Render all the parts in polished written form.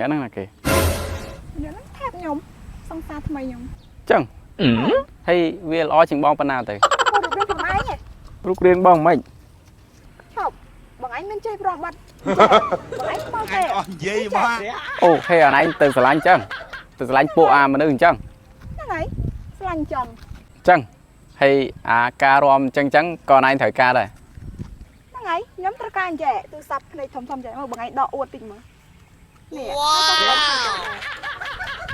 អ្នកហ្នឹងណាគេអ្នកហ្នឹងថែបខ្ញុំសង្សារថ្មីខ្ញុំ ចឹងហើយវាល្អជាងបងប៉ុណ្ណាទៅ រូបរាងបងឯង រូបរាងបងមិន ឈប់បងឯងមានចេះប្រំបាត់បងឯងខ្មៅទេ អស់និយាយមក អូហេអាណៃទៅស្រឡាញ់ចឹងទៅស្រឡាញ់ពួកអាមនុស្សអញ្ចឹង ហ្នឹងហើយស្លាញ់ចង់ ចឹងហើយអាការរំអញ្ចឹងក៏ណៃត្រូវការដែរ ហ្នឹងហើយខ្ញុំត្រូវការអញ្ចេះទូរស័ព្ទភ្នែកធំៗចេះមើលបងឯងដកអួតតិចមើលនេះ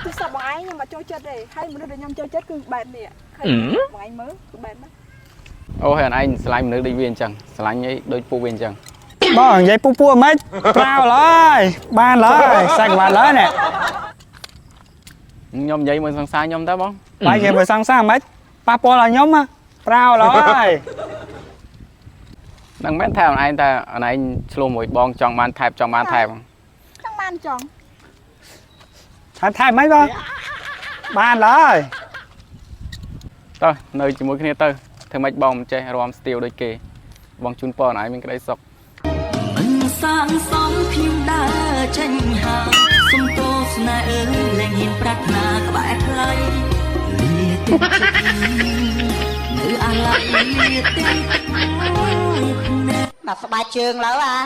ទូរស័ព្ទបងឯងខ្ញុំមកចូលចិត្តទេហើយមនុស្សដែលខ្ញុំចូលចិត្តគឺបែបនេះឃើញបងឯងមើលគឺបែបហ្នឹង អូហេអាណៃស្រឡាញ់មនុស្សដូចវាអញ្ចឹងស្រឡាញ់អីដូចពួកវាអញ្ចឹង បងនិយាយពូពូមិនប្រាវឡើយបានឡើយសាច់បានឡើយណែ ខ្ញុំនិយាយមើលសង្សារខ្ញុំតើបង បាយនិយាយមើលសង្សារមិនប៉ះពាល់ឲ្យខ្ញុំប្រាវឡើយ នឹងមិនថាអនឯងតែអនឯងឆ្លោះមួយបងចង់បានថែបចង់បានថែប ចង់បានចង់ ថែមមិនបងបានឡើយ តើនៅជាមួយគ្នាទៅធ្វើម៉េចបងមិនចេះរំស្ទាវដូចគេបងជូនពរអនឯងមានក្តីសុខ មិនសាងសង់ខ្ញុំដើរចេញហាសុំទោសនាអើយលែងហ៊ានប្រាថ្នាក្បែរថ្លៃលាទឹកនៅអាឡ័យទាំងណាត់ស្បែកជើងលើអា